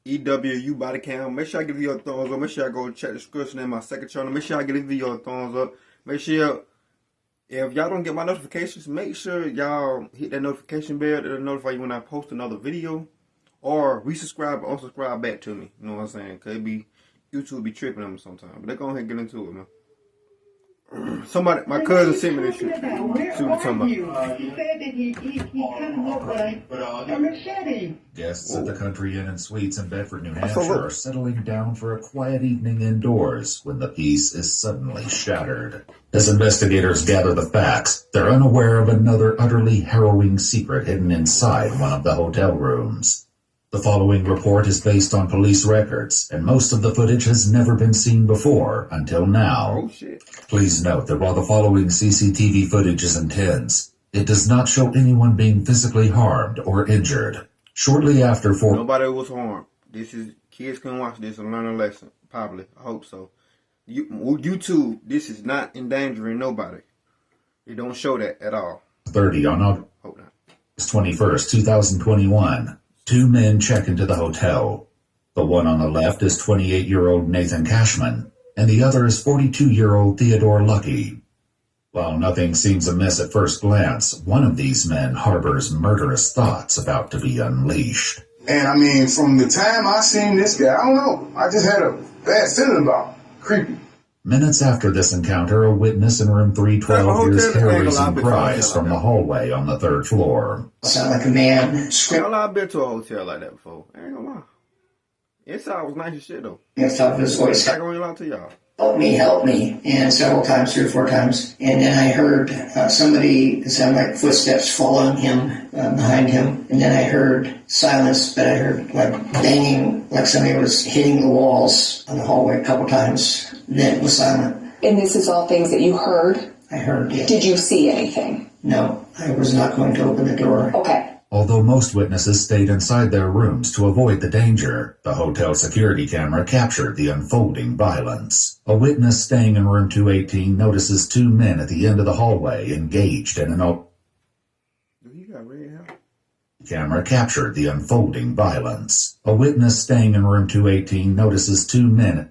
EWU Bodycam. Make sure I give you a thumbs up. Make sure I go check the description in my second channel. Make sure I give this video a thumbs up. Make sure, if y'all don't get my notifications, make sure y'all hit that notification bell to notify you when I post another video. Or resubscribe or unsubscribe back to me. You know what I'm saying? Cause YouTube be tripping on me sometimes. But let's go ahead and get into it, man. Somebody, my cousin sent me this shit. See what you're talking about. He said that he kind of looked like a machete. Guests at the Country Inn and Suites in Bedford, New Hampshire are settling down for a quiet evening indoors when the peace is suddenly shattered. As investigators gather the facts, they're unaware of another utterly harrowing secret hidden inside one of the hotel rooms. The following report is based on police records, and most of the footage has never been seen before until now. Oh, shit. Please note that while the following CCTV footage is intense, it does not show anyone being physically harmed or injured. Shortly after Nobody was harmed. Kids can watch this and learn a lesson. Probably. I hope so. YouTube, this is not endangering nobody. It don't show that at all. 30 on August 21st, 2021. Two men check into the hotel. The one on the left is 28-year-old Nathan Cashman, and the other is 42-year-old Theodore Lucky. While nothing seems amiss at first glance, one of these men harbors murderous thoughts about to be unleashed. And I mean, from the time I seen this guy, I don't know, I just had a bad feeling about him. Creepy. Minutes after this encounter, a witness in room 312 hears hair-raising cries from the hallway on the third floor. Sound like a man screaming. I've been to a hotel like that before. I ain't gonna lie. Inside was nice as shit though. At the top of his voice. I ain't gonna lie to y'all. Help me, and several times, 3 or 4 times. And then I heard somebody, it sounded like footsteps following him, behind him. And then I heard silence, but I heard like banging, like somebody was hitting the walls on the hallway a couple times. Then it was silent. And this is all things that you heard? I heard, yeah. Did you see anything? No, I was not going to open the door. Okay. Although most witnesses stayed inside their rooms to avoid the danger, the hotel security camera captured the unfolding violence. A witness staying in room 218 notices 2 men at the end of the hallway engaged in an camera captured the unfolding violence. A witness staying in room 218 notices 2 men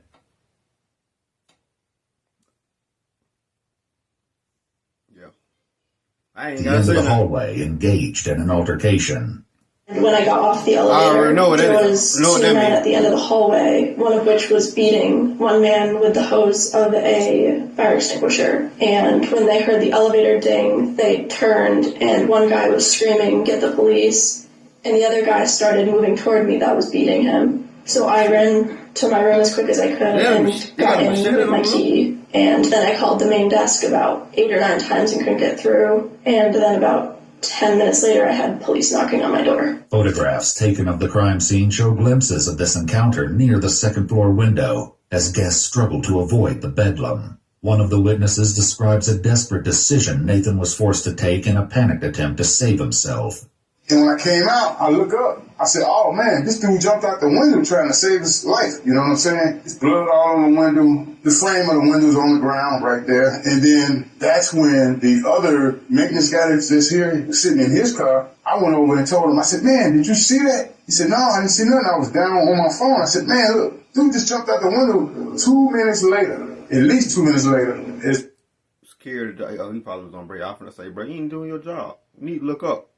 at the end of the hallway engaged in an altercation. When I got off the elevator, there was 2 men at the end of the hallway, one of which was beating one man with the hose of a fire extinguisher. And when they heard the elevator ding, they turned, and one guy was screaming, "Get the police!" And the other guy started moving toward me that was beating him. So I ran to my room as quick as I could and got in with my key. And then I called the main desk about 8 or 9 times and couldn't get through. And then about 10 minutes later, I had police knocking on my door. Photographs taken of the crime scene show glimpses of this encounter near the second-floor window as guests struggled to avoid the bedlam. One of the witnesses describes a desperate decision Nathan was forced to take in a panicked attempt to save himself. And when I came out, I look up. I said, oh, man, this dude jumped out the window trying to save his life. You know what I'm saying? There's blood all on the window. The frame of the window's on the ground right there. And then that's when the other maintenance guy that's here sitting in his car, I went over and told him, I said, man, did you see that? He said, no, I didn't see nothing. I was down on my phone. I said, man, look, dude just jumped out the window 2 minutes later. At least 2 minutes later. Scared. Oh, he probably was on break. I was going to say, bro, you ain't doing your job. You need to look up.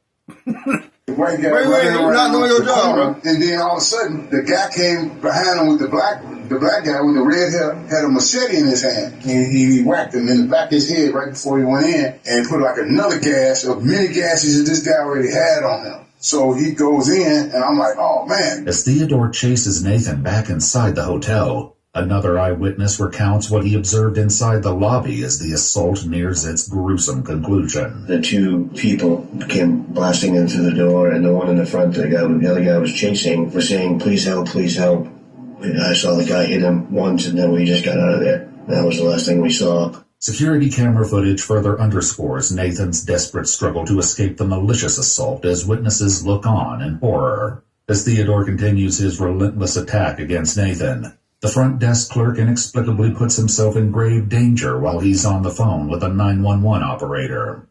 White guy you're not doing your job, bro. And then all of a sudden, the guy came behind him with the black guy with the red hair, had a machete in his hand. And he whacked him in the back of his head right before he went in and put like another gas of many gases that this guy already had on him. So he goes in, and I'm like, oh, man. As Theodore chases Nathan back inside the hotel, another eyewitness recounts what he observed inside the lobby as the assault nears its gruesome conclusion. The 2 people came blasting in through the door, and the one in the front, the other guy was chasing, was saying, please help, please help. And I saw the guy hit him once, and then we just got out of there. That was the last thing we saw. Security camera footage further underscores Nathan's desperate struggle to escape the malicious assault as witnesses look on in horror. As Theodore continues his relentless attack against Nathan, the front desk clerk inexplicably puts himself in grave danger while he's on the phone with a 911 operator.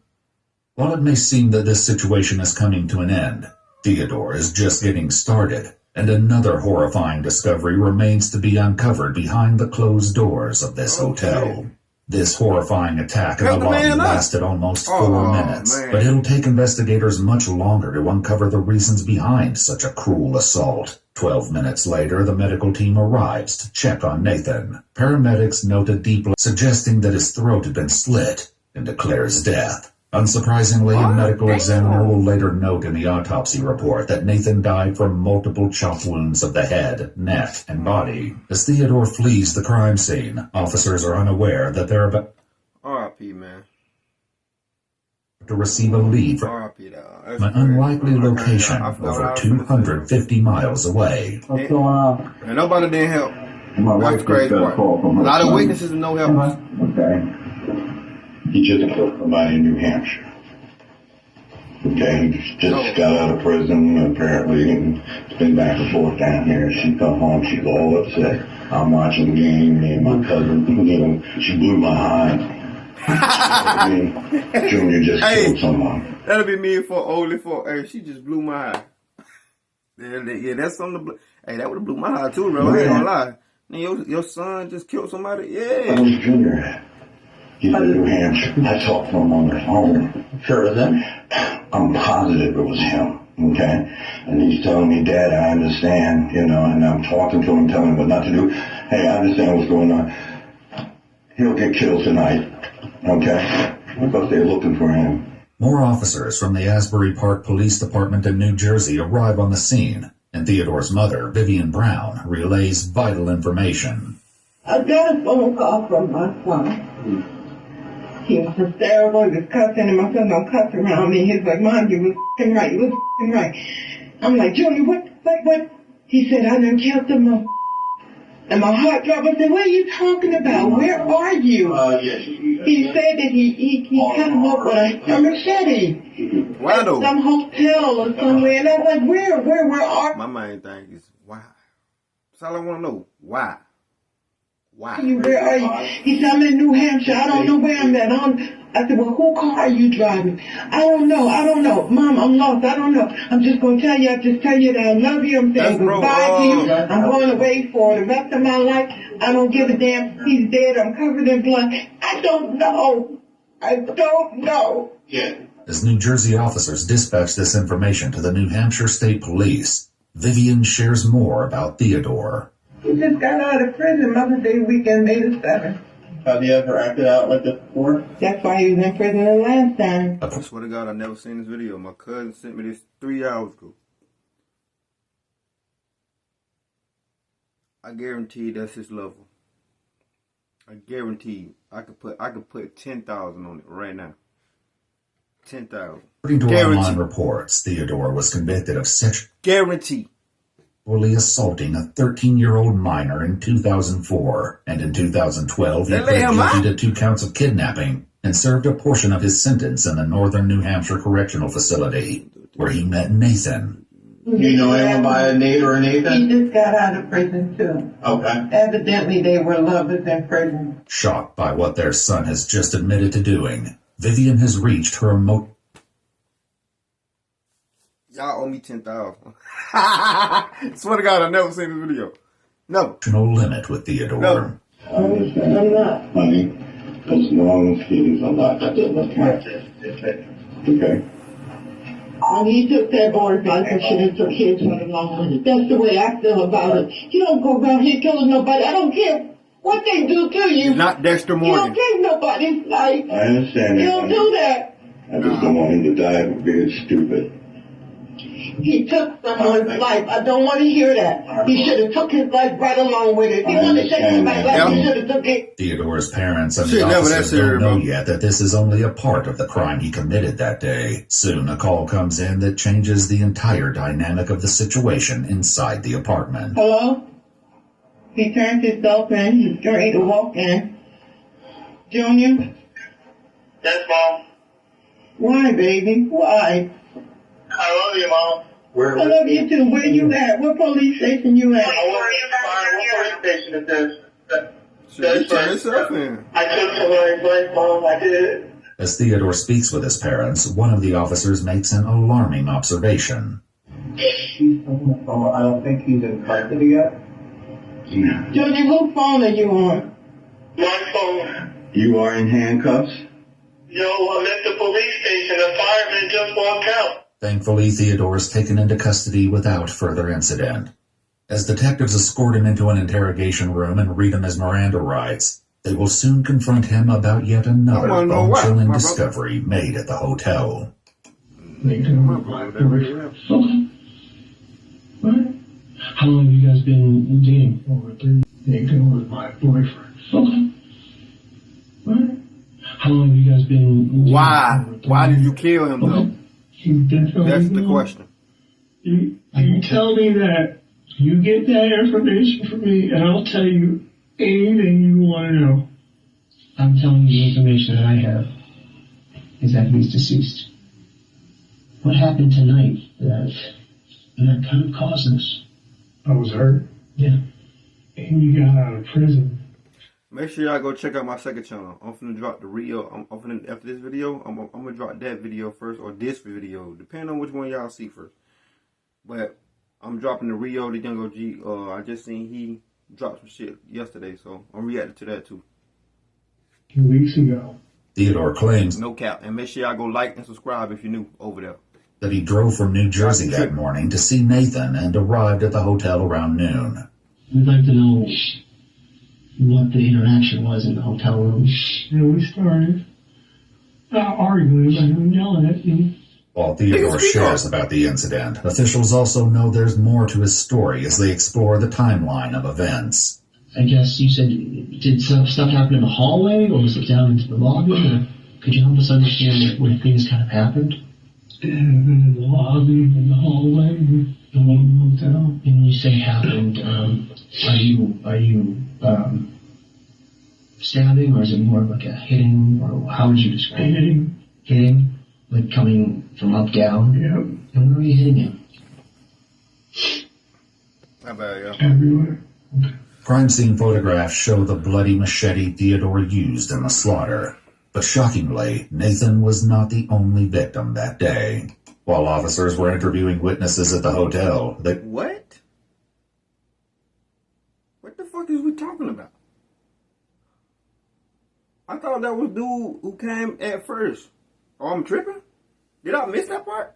While it may seem that this situation is coming to an end, Theodore is just getting started And another horrifying discovery remains to be uncovered behind the closed doors of this hotel. This horrifying attack in the lobby lasted almost 4 minutes, but it'll take investigators much longer to uncover the reasons behind such a cruel assault. 12 minutes later, the medical team arrives to check on Nathan. Paramedics note a deep suggesting that his throat had been slit and declares death. Unsurprisingly, a medical examiner will later note in the autopsy report that Nathan died from multiple chop wounds of the head, neck, and body. As Theodore flees the crime scene, officers are unaware that they're about R.I.P., man. to receive a lead from an unlikely location over 250 miles away. What's going on? And nobody didn't help. That's the crazy part. A lot of witnesses and no help. Okay. He just killed somebody in New Hampshire. Okay, he just got out of prison, apparently, and it's been back and forth down here. She come home, she's all upset. I'm watching the game, me and my cousin, she blew my high. Junior just killed someone. That'll be me hey, she just blew my high. Yeah, that's something to hey, that would have blew my high too, bro. I ain't gonna lie. Your son just killed somebody? Yeah. Where's Junior at? He's in New Hampshire. I talked to him on the phone. Sure was him? I'm positive it was him, okay? And he's telling me, Dad, I understand, and I'm talking to him, telling him what not to do. Hey, I understand what's going on. He'll get killed tonight, okay? Because they're looking for him. More officers from the Asbury Park Police Department in New Jersey arrive on the scene, and Theodore's mother, Vivian Brown, relays vital information. I got a phone call from my son. He was hysterical, he was cussing, and my son don't cuss around me. He was like, Mom, you was f***ing right, you was f***ing right. I'm like, Junior, what? He said, I done killed them. And my heart dropped. I said, what are you talking about? Where are you? Yes. He said that he cut him up with a machete. Why though? Some hotel or somewhere. And I was like, where are you? My main thing is why. That's all I want to know. Why? Why? Where are you? He said, I'm in New Hampshire. I don't know where I'm at. I said, well, whose car are you driving? I don't know. Mom, I'm lost. I don't know. I'm just going to tell you. I just tell you that I love you. I'm saying goodbye to you. I'm going away for the rest of my life. I don't give a damn. He's dead. I'm covered in blood. I don't know. Yeah. As New Jersey officers dispatch this information to the New Hampshire State Police, Vivian shares more about Theodore. He just got out of prison Mother's Day weekend, May the 7th. Have you ever acted out like this before? That's why he was in prison the last time. I swear to God, I never seen this video. My cousin sent me this 3 hours ago. I guarantee that's his level. I guarantee you. I could put 10,000 on it right now. 10,000. According to online reports, Theodore was convicted of Guarantee. Assaulting a 13-year-old minor in 2004, and in 2012 he pled guilty to 2 counts of kidnapping and served a portion of his sentence in the Northern New Hampshire Correctional Facility, where he met Nathan. You know anyone by a Nate or a Nathan? He just got out of prison too. Okay. Evidently they were lovers in prison. Shocked by what their son has just admitted to doing, Vivian has reached her Y'all owe me 10,000. Swear to God, I never seen this video. No. limit with Theodore. No. I'm not. Honey, as long as he's alive, I didn't look at it. Okay. When he took that boy's life, I should have took his one along with it. That's the way I feel about it. You don't go around here killing nobody. I don't care what they do to you. Not Dexter Morgan. You don't take nobody's life. I understand that. You don't do that. I just don't want him to die of being stupid. He took someone's life. I don't want to hear that. He should have took his life right along with it. If he wanted to take somebody's life, he should have took it. Theodore's parents and the officers don't know yet that this is only a part of the crime he committed that day. Soon a call comes in that changes the entire dynamic of the situation inside the apartment. Hello? He turns himself in. He's getting ready to walk in. Junior? Yes, Mom. Why, baby? Why? I love you, Mom. I love you too. Where you at? What police station you at? What police station is this? Should you turn yourself in? I took somebody's life, Mom. I did. As Theodore speaks with his parents, one of the officers makes an alarming observation. I don't think he's in custody yet. Judge, whose phone are you on? My phone. You are in handcuffs? Yo, I'm at the police station. A fireman just walked out. Thankfully, Theodore is taken into custody without further incident. As detectives escort him into an interrogation room and read him his Miranda rights, they will soon confront him about yet another bone-chilling discovery made at the hotel. Okay. What? How long have you guys been dating? Over 3 years. With my boyfriend. Okay. What? How long have you guys been dating? Why? Why did you kill him, though? That's the question. You tell me that. You get that information from me, and I'll tell you anything you want to know. I'm telling you the information that I have is that he's deceased. What happened tonight that kind of caused this? I was hurt. Yeah. And you got out of prison. Make sure y'all go check out my second channel. I'm finna drop the reel. After this video, I'm gonna drop that video first, or this video, depending on which one y'all see first. But I'm dropping the Rio, the Young OG. I just seen he dropped some shit yesterday, so I'm reacting to that too. 2 weeks ago. Theodore claims, no cap, and make sure y'all go like and subscribe if you're new over there, that he drove from New Jersey that morning to see Nathan and arrived at the hotel around noon. We'd like to know what the interaction was in the hotel room. Yeah, we started arguing about him yelling at me. While Theodore shares about the incident, officials also know there's more to his story as they explore the timeline of events. I guess you said, did stuff happen in the hallway, or was it down into the lobby? Or could you help us understand where things kind of happened? It happened in the lobby, in the hallway, in the hotel. And when you say happened, are you stabbing, or is it more like a hitting, or how would you describe it? Hitting? Like coming from up, down? Yeah. And where were you hitting him? How about you? Everywhere. Okay. Crime scene photographs show the bloody machete Theodore used in the slaughter. But shockingly, Nathan was not the only victim that day. While officers were interviewing witnesses at the hotel, they... What? What the fuck is we talking about? I thought that was dude who came at first. Oh, I'm tripping? Did I miss that part?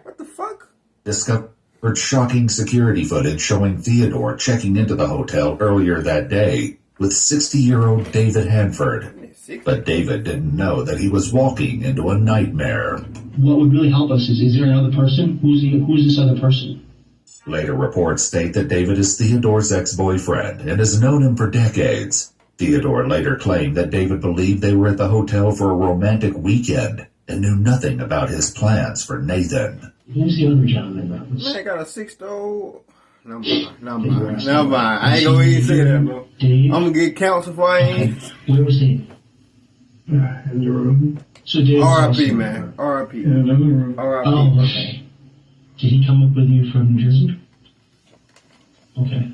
What the fuck? Discovered shocking security footage showing Theodore checking into the hotel earlier that day with 60-year-old David Hanford. But David didn't know that he was walking into a nightmare. What would really help us is there another person? Who's this other person? Later reports state that David is Theodore's ex-boyfriend and has known him for decades. Theodore later claimed that David believed they were at the hotel for a romantic weekend and knew nothing about his plans for Nathan. Who's the other gentleman? Man, I got a 6-year-old. Never mind. I ain't gonna even say that, bro. I'm gonna get counsel for I ain't. Where was he? In the room. So R.I.P. man. R.I.P. In the room. R.I.P. Oh, okay. Did he come up with you from New Jersey? Okay.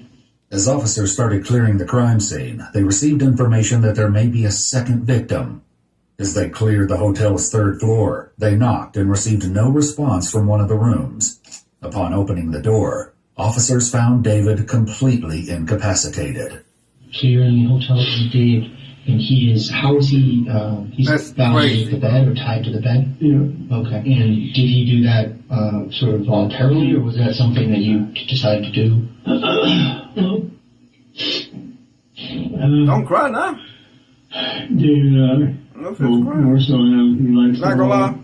As officers started clearing the crime scene, they received information that there may be a second victim. As they cleared the hotel's third floor, they knocked and received no response from one of the rooms. Upon opening the door, officers found David completely incapacitated. So you're in the hotel with Dave, and how is he, he's bound to the bed or tied to the bed? Yeah. Okay. And did he do that sort of voluntarily, or was that something that you decided to do? No. Don't cry now. David, more so than he likes. Not gonna lie,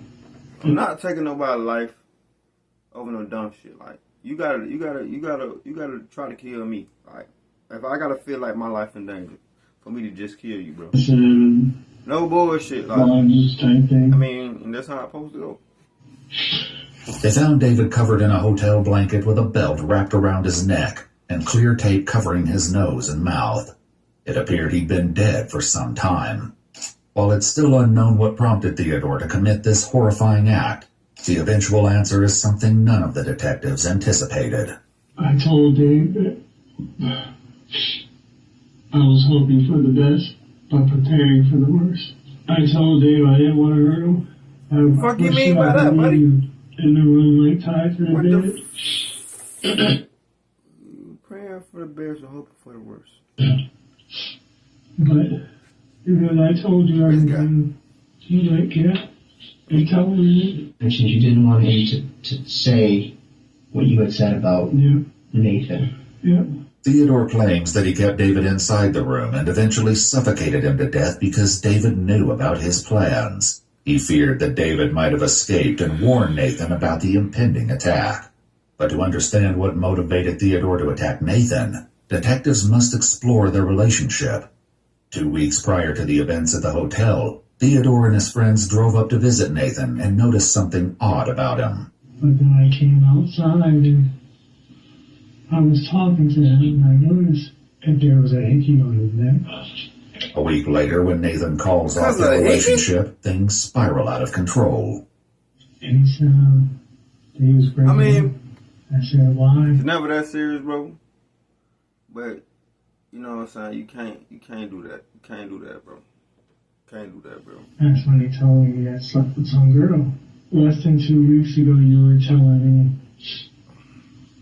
I'm not taking nobody's life over no dumb shit. Like you gotta try to kill me. Like if I gotta feel like my life in danger for me to just kill you, bro. No bullshit. Like I mean, that's how it's supposed to go. They found David covered in a hotel blanket with a belt wrapped around his neck and clear tape covering his nose and mouth. It appeared he'd been dead for some time. While it's still unknown what prompted Theodore to commit this horrifying act, the eventual answer is something none of the detectives anticipated. I told Dave that I was hoping for the best, but preparing for the worst. I told Dave I didn't want to hurt him. Fuck you mean by that, buddy? in the room, like tied to the bed. Praying for the best and hoping for the worst. But, because I told you everything, you didn't care. You told me. Mentioned you didn't want him to say what you had said about Nathan. Yeah. Theodore claims that he kept David inside the room and eventually suffocated him to death because David knew about his plans. He feared that David might have escaped and warned Nathan about the impending attack. But to understand what motivated Theodore to attack Nathan, detectives must explore their relationship. 2 weeks prior to the events at the hotel, Theodore and his friends drove up to visit Nathan and noticed something odd about him. But then I came outside and I was talking to him and I noticed that there was a hickey on his neck. A week later, when Nathan calls off the relationship, things spiral out of control. And he said he was breaking. I mean, I said, why? It's never that serious, bro. But you know what I'm saying? You can't do that. You can't do that, bro. Can't do that, bro. That's when he told me he had slept with some girl. Less than 2 weeks ago, you were telling me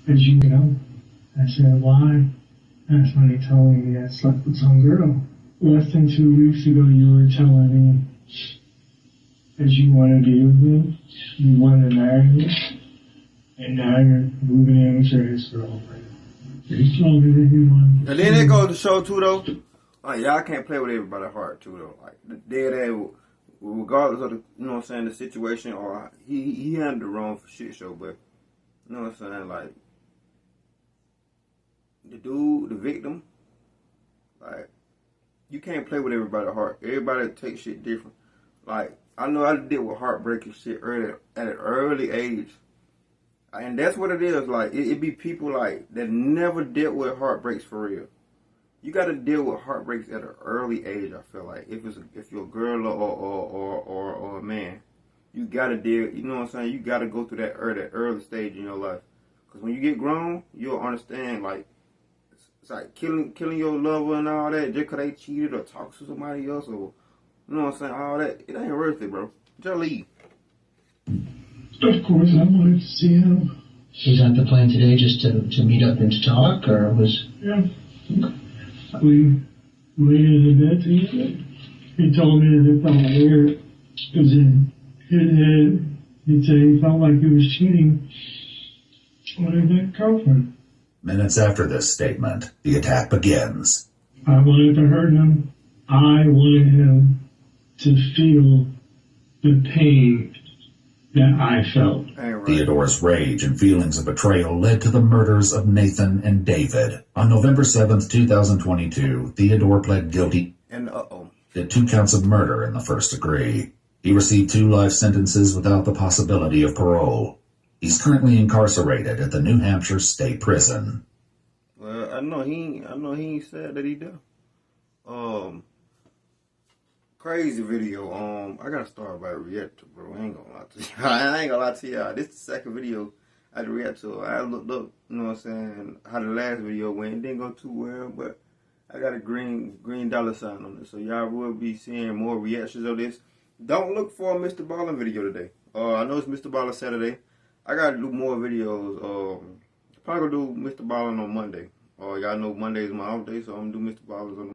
that you know. I said, why? That's when he told me he had slept with some girl. Less than 2 weeks ago, you were telling me that you wanted to be with me, you wanted to marry me, and now you're moving into his girlfriend. He told me that he wanted. And then it goes to show too, though. Like, y'all can't play with everybody's heart too, though. Like, the dead regardless of the, you know what I'm saying, the situation, or he handled the wrong for shit show, but you know what I'm saying, like, the dude, the victim, like, you can't play with everybody's heart. Everybody takes shit different. Like, I know I deal with heartbreaking shit at an early age. And that's what it is. Like, it be people, like, that never dealt with heartbreaks for real. You got to deal with heartbreaks at an early age, I feel like. If you're a girl or a man, you got to deal, you know what I'm saying? You got to go through that early stage in your life. Because when you get grown, you'll understand, like, it's like killing your lover and all that just because they cheated or talked to somebody else, or, you know what I'm saying, all that. It ain't worth it, bro. Just leave. Of course, I wanted to see him. Was that the plan today, just to meet up and to talk, or was... Yeah. We waited in bed together. He told me that it felt weird. Because in his head, he'd say he felt like he was cheating on his ex-girlfriend. Minutes after this statement, the attack begins. I wanted to hurt him. I wanted him to feel the pain that I felt. Theodore's rage and feelings of betrayal led to the murders of Nathan and David. On November 7th, 2022, Theodore pled guilty to 2 counts of murder in the first degree. He received 2 life sentences without the possibility of parole. He's currently incarcerated at the New Hampshire State Prison. Well, I know he ain't said that he did. Crazy video. I gotta start by reacting, bro. I ain't gonna lie to you. I ain't gonna lie to y'all. This is the second video I had to react to. I looked up, you know what I'm saying, how the last video went. It didn't go too well, but I got a green dollar sign on it. So y'all will be seeing more reactions of this. Don't look for a Mr. Ballin video today. I know it's Mr. Ballin Saturday. I gotta do more videos. Probably gonna do Mr. Ballin on Monday. Y'all know Monday is my off day, so I'm gonna do Mr. Ballin on